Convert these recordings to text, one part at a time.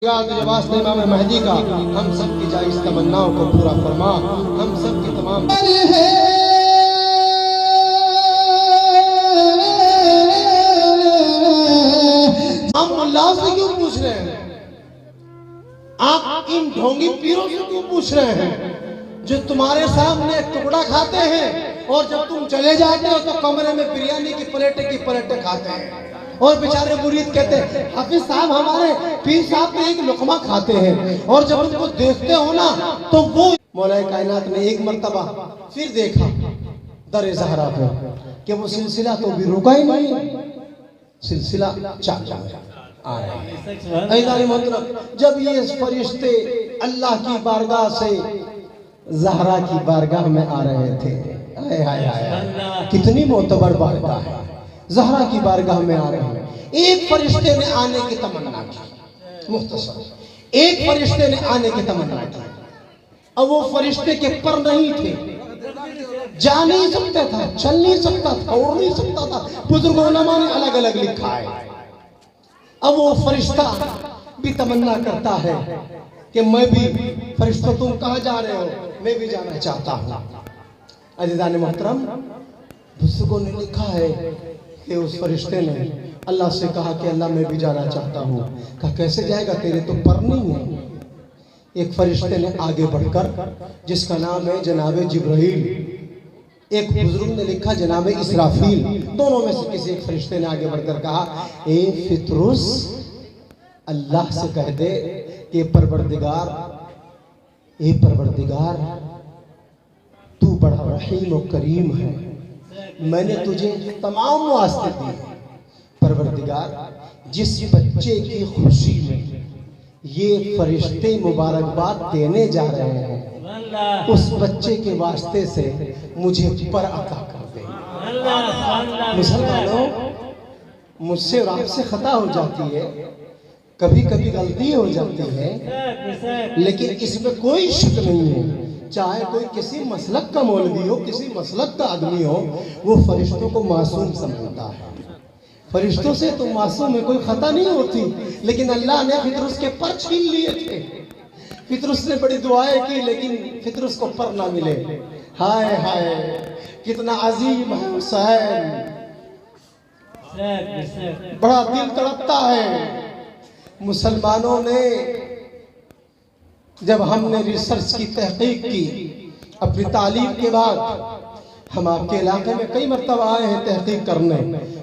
वास्ते इमाम महदी का हम सब की जायज़ तमन्नाओं को पूरा फरमा। हम सब की तमाम हम अल्लाह से क्यों पूछ रहे हैं? आप इन ढोंगी पीरों से क्यों पूछ रहे हैं जो तुम्हारे सामने टुकड़ा खाते हैं और जब तुम चले जाते हो तो कमरे में बिरयानी की प्लेटें खाते हैं और बेचारे मुरीद कहते हैं हाफिज साहब हमारे पीर साहब तो एक लुकमा खाते हैं और जब उनको देखते हो ना तो वो मौलाए कायनात ने एक मर्तबा फिर देखा दर ज़हरा पे कि वो सिलसिला तो भी रुका ही नहीं, सिलसिला चाल आ रहा है। जब ये फरिश्ते अल्लाह की बारगाह से ज़हरा की बारगाह में आ रहे थे, हाय हाय हाय कितनी मोतबर बारगाह है, ज़हरा की बारगाह में आ रहे हैं। एक फरिश्ते ने आने की तमन्ना की, मुख्तसर एक फरिश्ते ने आने की तमन्ना की। अब वो फरिश्ते के पर नहीं थे, जा नहीं सकता था, चल नहीं सकता था, उड़ नहीं सकता था। बुजुर्ग उलमा ने अलग अलग लिखा है। अब वो फरिश्ता भी तमन्ना करता है कि मैं भी, फरिश्ता तुम कहाँ जा रहे हो, मैं भी जाना चाहता हूँ। अज़ीज़ान मोहतरम, बुजुर्गों ने लिखा है कि उस फरिश्ते ने अल्लाह से कहा कि अल्लाह मैं भी जाना चाहता हूँ। कहा कैसे जाएगा, तेरे तो पर नहीं है। एक फरिश्ते ने आगे बढ़कर, जिसका नाम है जनाब जिब्राइल, एक बुजुर्ग ने लिखा जनाब इसराफील, दोनों में से किसी एक फरिश्ते ने आगे बढ़कर कहा ए फितरुस, अल्लाह से कह दे कि परवरदिगार, ए परवरदिगार तू बड़ा रहीम और करीम है, मैंने तुझे तमाम वास्ते दिए। परवरदिगार जिस बच्चे की खुशी में ये फरिश्ते मुबारकबाद देने जा रहे हैं उस बच्चे के वास्ते से मुझे पर अता कर दे। मुसलमानों, मुझसे और आपसे खता हो जाती है, कभी कभी गलती हो जाती है, लेकिन इसमें कोई शक नहीं है। चाहे कोई किसी मसलक का मौलवी हो, किसी मसलक का आदमी हो, वो फरिश्तों को मासूम समझता है। फरिश्तों से तो मासूम में कोई खता नहीं होती, लेकिन अल्लाह ने फितरुस के पर छीन लिए थे। फितरुस ने बड़ी दुआएं की, लेकिन फितरुस को पर ना मिले। हाय हाय कितना अजीम है हुसैन, बड़ा दिल तड़पता है। मुसलमानों ने, जब हमने रिसर्च की तहकीक की अपनी तालीम के बाद, हम आपके इलाके में कई मरतबा आए हैं तहकीक करने,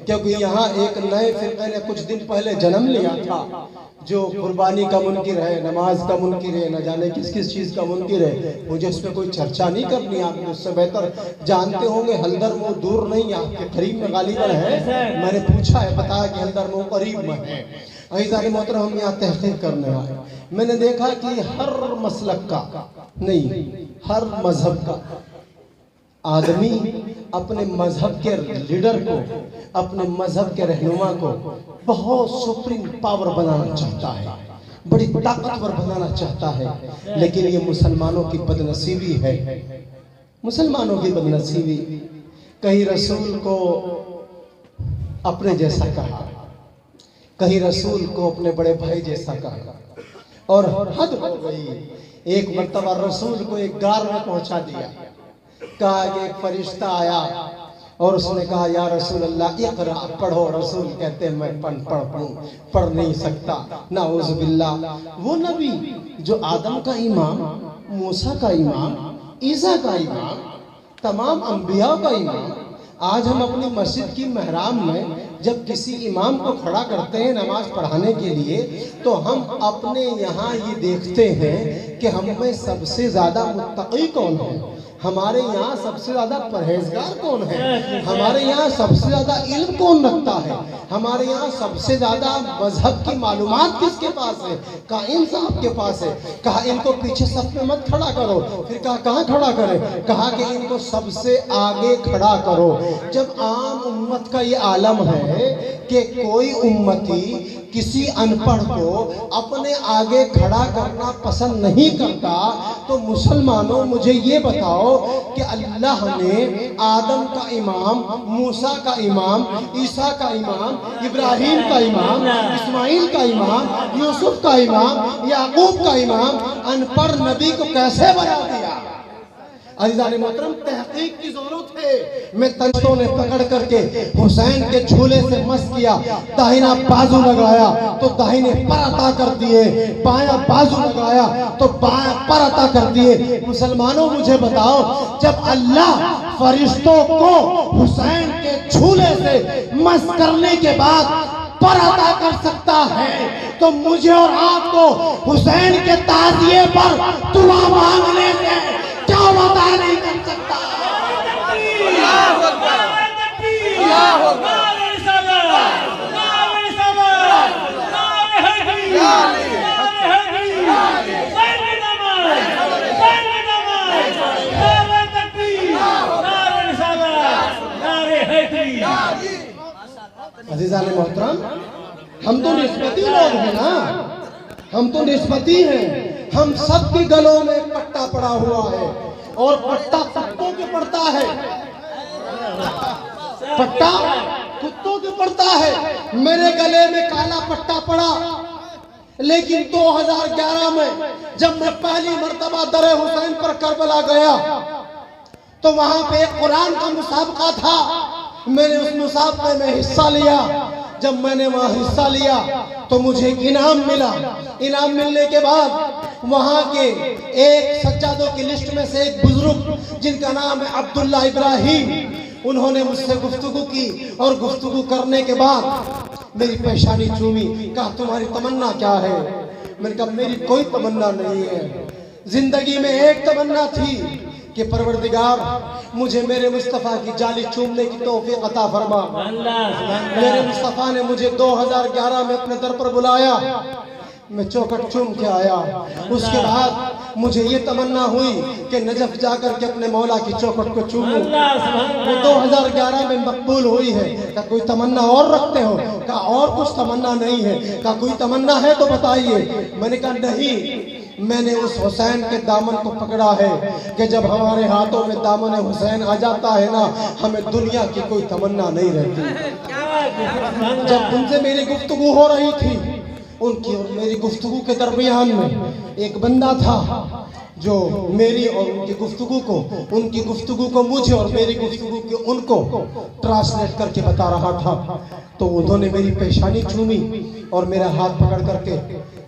क्योंकि यहाँ एक नए फिरके ने कुछ दिन पहले जन्म लिया था जो कुर्बानी का मुनकिर है, नमाज का मुनकिर है, न जाने किस किस चीज़ का मुनकिर है। मुझे उस पर कोई चर्चा नहीं करनी, आप उससे बेहतर जानते होंगे। हल्दर मुँह दूर नहीं, आपके करीब में गालिबन है। मैंने पूछा है, बताया कि हल्दर मुँह करीब में है। अज़ीज़ान मोहतरम, हम यहाँ तहकीक करने आए। मैंने देखा कि हर मसलक का नहीं, हर मजहब का आदमी अपने मजहब के लीडर को, अपने मजहब के रहनुमा को बहुत सुप्रीम पावर बनाना चाहता है, बड़ी ताकतवर बनाना चाहता है। लेकिन ये मुसलमानों की बदनसीबी है, मुसलमानों की बदनसीबी। कहीं रसूल को अपने जैसा कहा, कहीं रसूल को अपने बड़े भाई जैसा कहा, और हद हो गई। एक मर्तबा रसूल को एक गार में पहुंचा दिया। कहा कि एक फरिश्ता आया और उसने कहा या रसूल अल्लाह इक़रा, पढ़ो। रसूल कहते मैं पढ़ नहीं सकता, नाउज़ बिल्लाह। वो नबी जो आदम का इमाम, मूसा का इमाम, ईसा का इमाम, तमाम अंबिया का इमाम, आज हम अपनी मस्जिद की महराम में जब किसी इमाम को खड़ा करते हैं नमाज पढ़ाने के लिए, तो हम अपने यहाँ ये देखते हैं कि हम में सबसे ज़्यादा मुत्तक़ी कौन है, हमारे यहाँ सबसे ज़्यादा परहेजगार कौन है, हमारे यहाँ सबसे ज़्यादा इल्म कौन रखता है, हमारे यहाँ सबसे ज़्यादा मजहब की मालूमात किसके पास है। कहा इन साहब के पास है। कहा इनको पीछे सफ में मत खड़ा करो। फिर कहा कहाँ खड़ा करें? कहा कि इनको सबसे आगे खड़ा करो। जब आम उम्मत का ये आलम है कि कोई उम्मती किसी अनपढ़ को अपने आगे खड़ा करना पसंद नहीं करता, तो मुसलमानों मुझे ये बताओ कि अल्लाह ने आदम का इमाम, मूसा का इमाम, ईसा का इमाम, इब्राहिम का इमाम, इस्माइल का इमाम, यूसुफ का इमाम, याकूब का इमाम, अनपढ़ नबी को कैसे बना दिया? अज़ीज़ान मोहतरम, तहकीक की जरूरत है। मैं तंतों ने पकड़ करके हुसैन के झूले से मस किया, दाहिना बाजू लगाया तो दाहिने पर अता कर दिए, बायां बाजू लगाया तो बायां पर अता कर दिए। मुसलमानों मुझे बताओ, जब अल्लाह फरिश्तों को हुसैन के झूले से मस करने के बाद पर अता कर सकता है, तो मुझे और आपको हुसैन के ताज़िए पर दुआ मांगने से क्या अता नहीं कर सकता? अज़ीज़ान मोहतरम, हम तो निस्बती लोग हैं ना, हम तो निस्बती हैं। हम सबके गलों में पट्टा पड़ा हुआ है, और पट्टा कुत्तों के पड़ता है, पट्टा कुत्तों के पड़ता है। मेरे गले में काला पट्टा पड़ा, लेकिन 2011 में जब मैं पहली मर्तबा दरे हुसैन पर करबला गया, तो वहां पे एक कुरान का मुसाबका था। मैंने उस मुसाबके में हिस्सा लिया। जब मैंने वहां हिस्सा लिया तो मुझे इनाम मिला। इनाम मिलने के बाद वहां के एक सज्जादों की लिस्ट में से एक बुजुर्ग, जिनका नाम है अब्दुल्ला इब्राहिम, उन्होंने मुझसे गुफ्तगू की, और गुफ्तगू करने के बाद मेरी पेशानी चूमी, कहा तुम्हारी तमन्ना क्या है? मैंने कहा मेरी कोई तमन्ना नहीं है, जिंदगी में एक तमन्ना थी कि परवरदिगार मुझे मेरे मुस्तफ़ा की जाली चूमने की तौफीक अता फरमा। मेरे मुस्तफ़ा ने मुझे 2011 में अपने दर पर बुलाया, मैं चौखट चूम के आया। उसके बाद मुझे ये तमन्ना हुई कि नजफ जाकर के अपने मौला की चौखट को चूमूं। वो 2011 में मकबूल हुई है। क्या कोई तमन्ना और रखते हो? कहा और कुछ तमन्ना नहीं है। कहा कोई तमन्ना है तो बताइए। मैंने कहा नहीं, मैंने उस हुसैन के दामन को पकड़ा है कि जब हमारे हाथों में दामन हुसैन आ जाता है ना, हमें दुनिया की कोई तमन्ना नहीं रहती। जब उनसे मेरी गुफ्तगू हो रही थी, उनकी और मेरी गुफ्तगू के दरमियान में एक बंदा था जो मेरी और उनकी गुफ्तगू को मुझे और मेरी गुफ्तगू को उनको ट्रांसलेट करके बता रहा था। तो उन्होंने मेरी पेशानी चूमी और मेरा हाथ पकड़ करके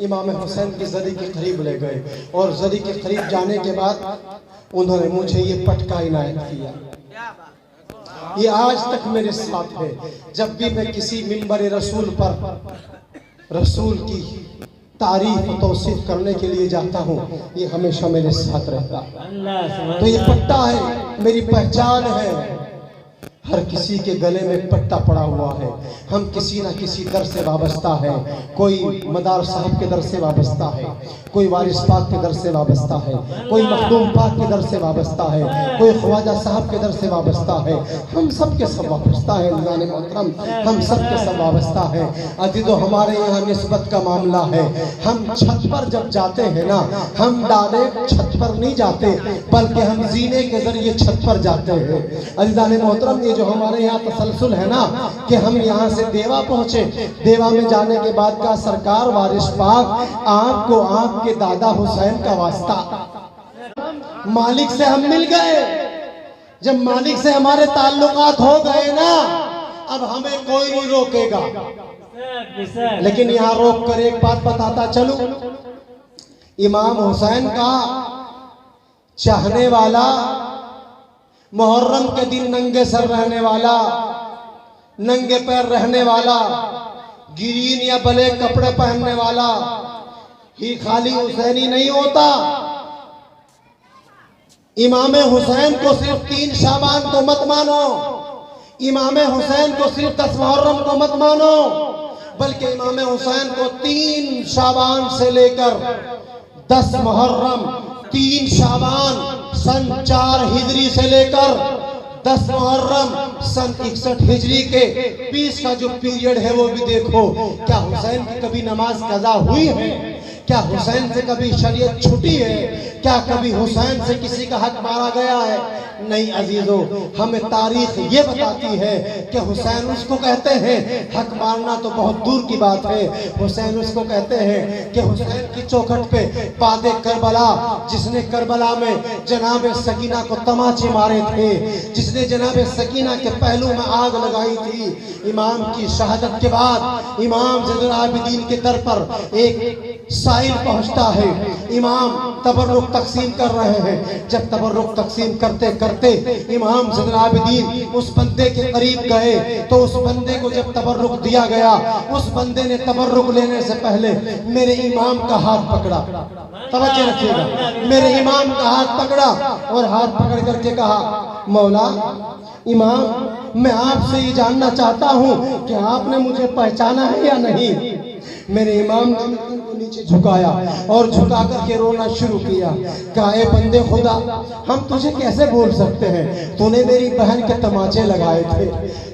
इमाम हुसैन की ज़री के करीब ले गए, और ज़री के करीब जाने के बाद उन्होंने मुझे ये पटका इनायत किया। ये आज तक मेरे साथ है। जब भी मैं किसी मिंबर रसूल पर रसूल की तारीफ तौसीफ करने के लिए जाता हूँ, ये हमेशा मेरे साथ रहता है। तो ये पट्टा है, मेरी पहचान है। हर किसी के गले में पट्टा पड़ा हुआ है। हम किसी ना किसी दर से वाबस्ता है। कोई मदार साहब के दर से वाबस्ता है, कोई वारिस पाक के दर से वाबस्ता है, कोई मखदूम पाक के दर से वाबस्ता है, कोई ख्वाजा साहब के दर से वाबस्ता है। हम सब के सब वाबस्ता है। जाने मोहतरम, हम सब के सब वाबस्ता है। अजीजो, हमारे यहाँ निस्बत का मामला है। हम छत पर जब जाते हैं ना, हम डायरेक्ट छत पर नहीं जाते, बल्कि हम जीने के जरिए छत पर जाते हैं। अजीजान मोहतरम, ये जो हमारे यहाँ तसलसल है ना कि हम यहाँ से देवा पहुँचे, देवा में जाने के बाद का सरकार वारिस पाक आपको आपके दादा हुसैन का वास्ता, मालिक से हम मिल गए। जब मालिक से हमारे ताल्लुकात हो गए ना, अब हमें कोई नहीं रोकेगा। लेकिन यहाँ रोक कर एक बात बताता चलूं, इमाम हुसैन का चाहने वाला, मुहर्रम के दिन नंगे सर रहने वाला, नंगे पैर रहने वाला, ग्रीन या ब्लैक कपड़े पहनने वाला ही खाली हुसैनी नहीं होता। इमाम हुसैन को सिर्फ 3 शाबान को मत मानो, इमाम हुसैन को सिर्फ 10 मुहर्रम को मत मानो, बल्कि इमाम हुसैन को 3 शाबान से लेकर 10 मुहर्रम, 3 शाबान सन 4 हिजरी से लेकर 10 मुहर्रम सन 61 हिजरी के 20 का जो पीरियड है वो भी देखो। क्या हुसैन की कभी नमाज कज़ा हुई है? क्या हुसैन से कभी शरीयत छूटी है? क्या कभी हुसैन से किसी का हक मारा गया है? नहीं अजीजों, हमें तारीख ये बताती है कि हुसैन उसको कहते हैं, हक मारना तो बहुत दूर की बात है, हुसैन उसको कहते हैं कि हुसैन की चौखट पे बादे करबला, जिसने करबला में जनाब सकीना को तमाचे मारे थे, जिसने जनाब सकीना के पहलू में आग लगाई थी, इमाम की शहादत के बाद इमाम ज़ैनुल आबिदीन के दर पर एक साइल पहुंचता है। इमाम तबर्रुक तकसीम कर रहे हैं। जब तबर्रुक तकसीम करते करते इमाम ज़ैनुल आबिदीन उस बंदे के करीब गए तो उस बंदे को जब तबर्रुक दिया गया, उस बंदे ने तबर्रुक लेने से पहले मेरे इमाम का हाथ पकड़ा। तवज्जो रखिएगा, मेरे इमाम का हाथ पकड़ा और हाथ पकड़ करके कहा, मौला इमाम, मैं आपसे ये जानना चाहता हूँ कि आपने मुझे पहचाना है या नहीं। मेरे इमाम ने को नीचे झुकाया और झुका करके रोना शुरू किया। कहा, ए बंदे खुदा, हम तुझे कैसे भूल सकते हैं? तूने मेरी बहन के तमाचे लगाए थे,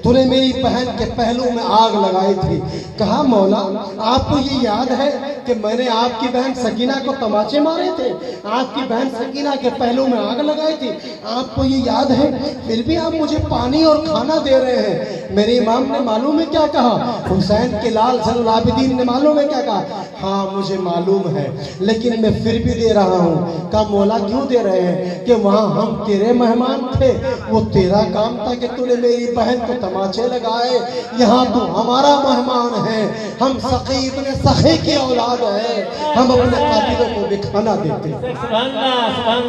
तूने मेरी बहन के पहलू में आग लगाई थी। कहा, मौला आपको ये याद है कि मैंने आपकी बहन सकीना को तमाचे मारे थे, आपकी बहन सकीना के पहलू में आग लगाई थी, आपको ये याद है? फिर भी आप मुझे पानी और खाना दे रहे हैं। मेरे इमाम ने मालूम है क्या कहा? हुसैन के लाल ज़ैनुल आबिदीन ने मालूम है क्या कहा? हाँ मुझे मालूम है, लेकिन मैं फिर भी दे रहा हूँ। कहा, मौला क्यों दे रहे हैं? कि वहाँ हम तेरे मेहमान थे, वो तेरा काम था कि तूने मेरी बहन को तमाचे लगाए, यहाँ तू हमारा मेहमान है, हम सखी इतने सखी की औलाद है, हम अपने कातिलों को भी खाना देते हैं।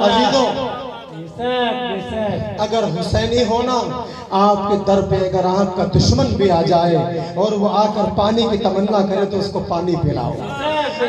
अजीजों, अगर हुसैनी होना, आपके दर पे अगर आपका दुश्मन भी आ जाए और वो आकर पानी की तमन्ना करे तो उसको पानी पिलाओ,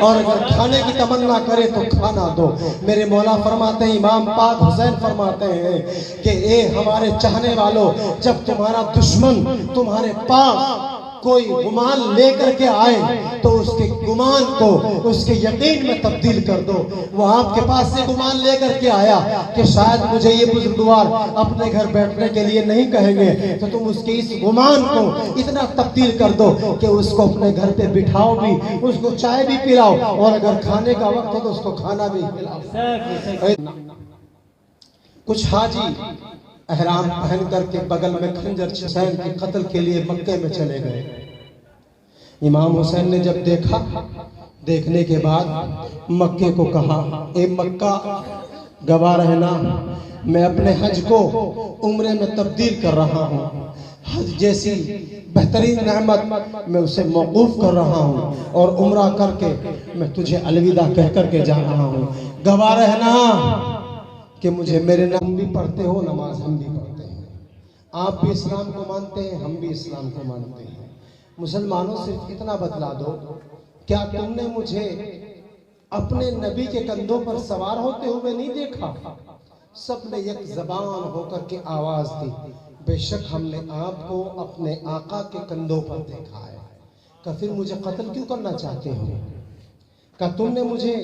और अगर खाने की तमन्ना करे तो खाना दो। मेरे मौला फरमाते हैं, इमाम पाक हुसैन फरमाते हैं कि ए हमारे चाहने वालों, जब तुम्हारा दुश्मन तुम्हारे पास कोई गुमान लेकर के आए तो उसके गुमान को उसके यकीन में तब्दील कर दो। वो आपके पास से गुमान लेकर के आया कि शायद मुझे ये बुजुर्गवार अपने घर बैठने के लिए नहीं कहेंगे, तो तुम उसके इस गुमान को इतना तब्दील कर दो कि उसको अपने घर पे बिठाओ भी, उसको चाय भी पिलाओ, और अगर खाने का वक्त हो तो उसको खाना भी पिलाओ। कुछ हाजी एहराम पहन करके बगल में खंजर हुसैन के कत्ल के लिए मक्के में चले गए। इमाम हुसैन ने जब देखा, देखने के बाद मक्के को कहा, ए मक्का गवाह रहना, मैं अपने हज को उम्रे में तब्दील कर रहा हूँ। हज जैसी बेहतरीन नेमत मैं उसे मौकूफ कर रहा हूँ और उम्रा करके मैं तुझे अलविदा कह करके जा रहा हूँ। गवाह रहना कि मुझे मेरे नाम भी पढ़ते हो, नमाज हम भी पढ़ते हैं, आप भी इस्लाम को मानते हैं, हम भी इस्लाम को मानते हैं। मुसलमानों सिर्फ इतना बतला दो, क्या तुमने मुझे अपने नबी के कंधों पर सवार होते हुए नहीं देखा? सबने एक जबान होकर के आवाज दी, बेशक हमने आपको अपने आका के कंधों पर देखा है। क्या फिर मुझे कत्ल क्यों करना चाहते हो? क्या तुमने मुझे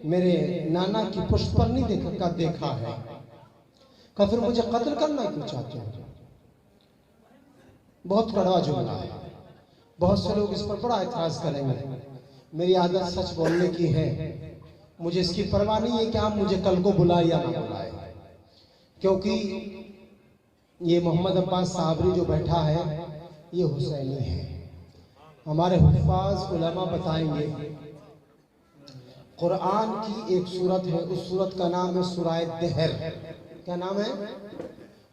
मेरे नाना की पुष्ट पर नहीं देखा है? क्या फिर मुझे कत्ल करना क्यों चाहते हो? बहुत कड़वा जुमला है, बहुत से लोग इस पर बड़ा एतराज करेंगे। मेरी आदत सच बोलने की है, मुझे इसकी परवाह नहीं है कि आप मुझे कल को बुलाए या ना बुलाए, क्योंकि ये मोहम्मद अब्बास साबरी जो बैठा है ये हुसैनी है। हमारे हुफ्फाज उलमा बताएंगे, कुरान की एक सूरत है, उस सूरत का नाम है सूरह दहर। क्या नाम है?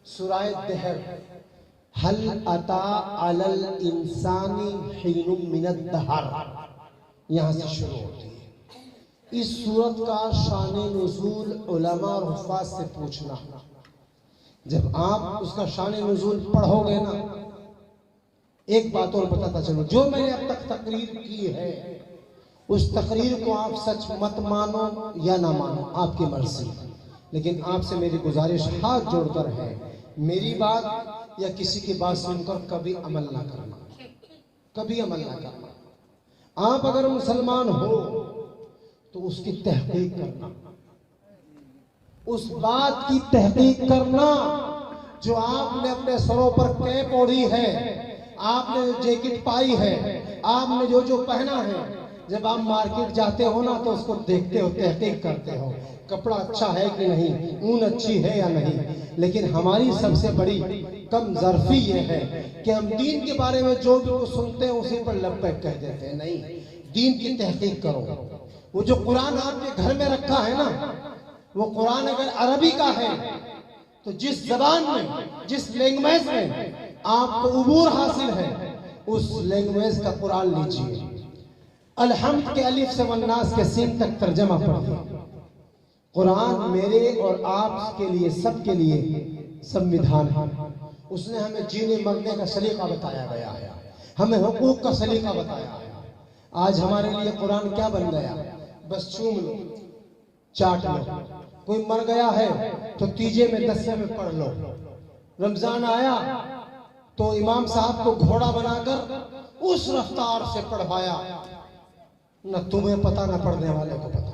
सूरह दहर। हल अता अलल इंसानी हिनुम मिनद दहर, यहाँ से शुरू होती है। इस सूरत का शान नुज़ूल उलमा और हुफ्फाज से पूछना। जब आप उसका शान नुज़ूल पढ़ोगे ना, एक बात और बताता चलो, जो मैंने अब तक तकरीर की है उस तकरीर को आप सच मत मानो या ना मानो, आपकी मर्जी, लेकिन आपसे मेरी गुजारिश हाथ जोड़कर है, मेरी बात या किसी की बात सुनकर कभी अमल ना करना, कभी अमल ना करना। आप अगर मुसलमान हो तो उसकी तहकीक करना, उस बात की तहकीक करना जो आपने अपने सरों पर कैप ओढ़ी है, आपने जो जैकेट पाई है, आपने जो जो पहना है, जब आप मार्केट जाते हो ना तो उसको देखते हो, तहकीक करते हो, कपड़ा अच्छा है कि नहीं, ऊन अच्छी है या नहीं। लेकिन हमारी सबसे बड़ी कम ज़र्फी ये है कि हम दीन के बारे में जो भी कुछ सुनते हैं उसी पर लब्बैक कह देते हैं। नहीं, दीन की तहकीक करो। वो जो कुरान आपके घर में रखा है ना, वो कुरान अगर अरबी का है तो जिस जबान में, जिस लैंग्वेज में आपको उबूर हासिल है, उस लैंग्वेज का कुरान लीजिए। अलहम्द के अलिफ से वन्नास के सीन तक तर्जमा पढ़िए। कुरान मेरे और आप के लिए, सबके लिए संविधान है। उसने हमें जीने मरने का सलीका बताया गया है, हमें हुकूक का सलीका बताया है। आज हमारे लिए कुरान क्या बन गया? बस चूम लो, चाट लो। कोई मर गया है तो तीजे में 10वें में पढ़ लो। रमजान आया तो इमाम साहब को घोड़ा बनाकर उस रफ्तार से पढ़वाया, न तुम्हें पता न पढ़ने वाले को पता।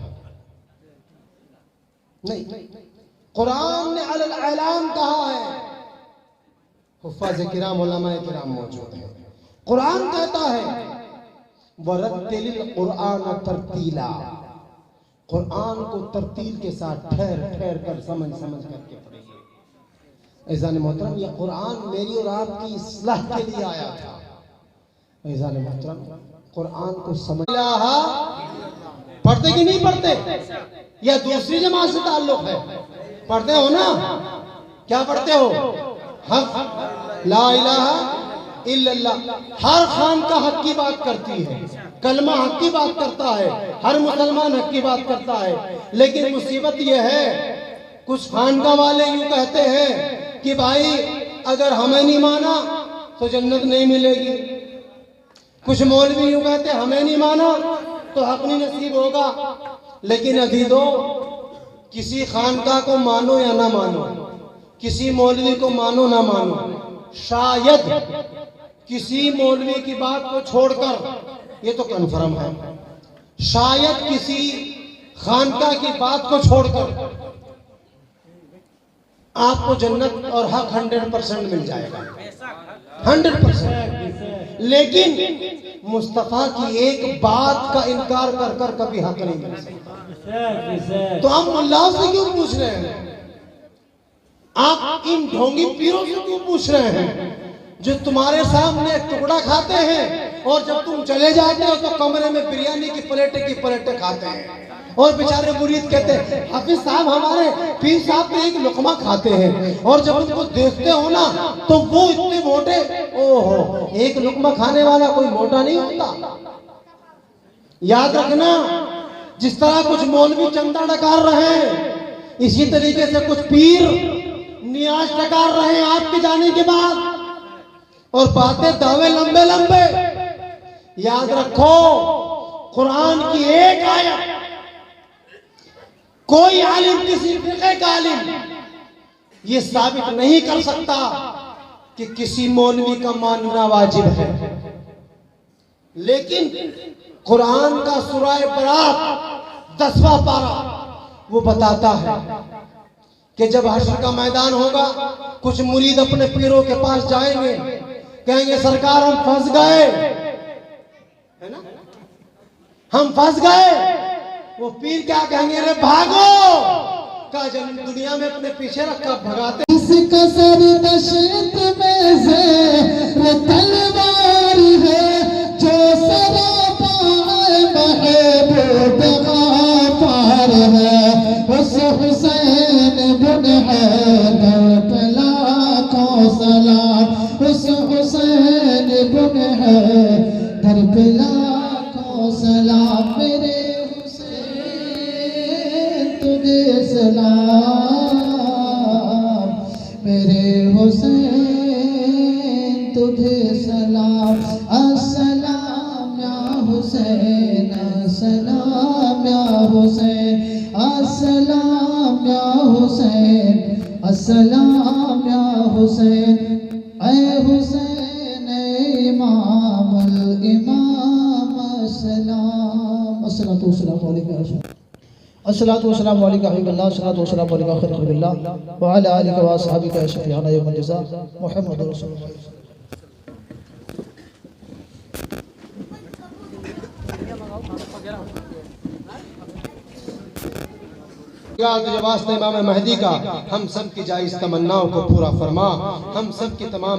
नहीं, कुरान ने अलल ऐलान कहा है। हुफ़ाज़ किराम, उलमाए किराम मौजूद हैं। कुरान कहता है वरत्तिलिल कुरान तरतीला, कुरान को तरतील के साथ ठहर ठहर कर समझ समझ करके पढ़िए। ऐज़ान मोहतरम, ये कुरान मेरी और आपकी इस्लाह के लिए आया था। ऐज़ान मोहतरम, कुरान को समझ पढ़ते कि नहीं पढ़ते? या दूसरी जमात से ताल्लुक है? पढ़ते हो ना? क्या पढ़ते हो? हक ला इलाहा इल्लल्लाह। हर खान का हक की बात करती है, कलमा हक की बात करता है, हर मुसलमान हक की बात करता है। लेकिन मुसीबत यह है, कुछ खानका वाले यूं कहते हैं कि भाई अगर हमें नहीं माना तो जन्नत नहीं मिलेगी। कुछ मौलवी यूं कहते हैं हमें नहीं माना तो हक नहीं नसीब होगा। लेकिन अजीजों, किसी खानका को मानो या ना मानो, किसी मौलवी को मानो ना मानो, शायद किसी मौलवी की बात को छोड़कर, ये तो कन्फर्म है, शायद किसी खानका की बात को छोड़कर आपको जन्नत और हक 100% मिल जाएगा, 100%। लेकिन मुस्तफा की एक बात का इनकार कर कर कभी हक नहीं मिल सकता। तो हम मुल्लाओं से क्यों पूछ रहे हैं? आप इन ढोंगी पीरों से क्यों पूछ रहे हैं जो तुम्हारे सामने एक टुकड़ा खाते हैं और जब तुम चले जाते हो तो कमरे में बिरयानी की प्लेटें खाते हैं। और बेचारे मुरीद कहते हैं हाफिज साहब हमारे पीर साहब तो एक लुकमा खाते हैं, और जब उनको देखते हो ना तो वो इतने मोटे। ओहो, एक लुकमा खाने वाला कोई मोटा नहीं होता। याद रखना, जिस तरह कुछ मौलवी चंदा डकार रहे हैं, इसी तरीके से कुछ पीर नियाज डकार रहे हैं आपके जाने के बाद, और बातें दावे लंबे लंबे। याद रखो, कुरान की एक आयत कोई आलिम, किसी फिक़े का आलिम ये साबित नहीं कर सकता कि किसी मौलवी का मानना वाजिब है। लेकिन कुरान का सूरह बरात 10वां पारा वो बताता है कि जब हश्र का मैदान होगा, कुछ मुरीद अपने पीरों के पास जाएंगे, कहेंगे सरकार हम फंस गए, है ना, हम फंस गए। वो पीर क्या कहेंगे? अरे भागो, का जन्म दुनिया में अपने पीछे रखा भगाते। इसका सर दशत में ज़ेर तलवार है, जो सरापाए महबूब गाफार है। उस हुसैन बुन हैदर पे लाखों सलाम, उस हुसैन बुन हैदर पे लाखों सलाम। मेरे तुझे सलाम, मेरे हुसैन तुझे सलाम। अस्सलाम या हुसैन, अस्सलाम या हुसैन, अस्सलाम या हुसैन, अस्सलाम या हुसैन। ऐ हुसैन इमामुल इमाम, अस्सलाम। अस्सलातु वस्सलामु अलैका रसूल। अस्सलातु वस्सलामु अलैका हबीबल्लाह अस्सलातु वस्सलामु अलैका खैर खल्क़िल्लाह व अला आलिका व अस्हाबिका शफीअना यौमल जज़ा मुहम्मदुर रसूलुल्लाह। वास्ते इमाम महदी का हम सब की जायज़ तमन्नाओं को पूरा फरमा, हम सब की तमाम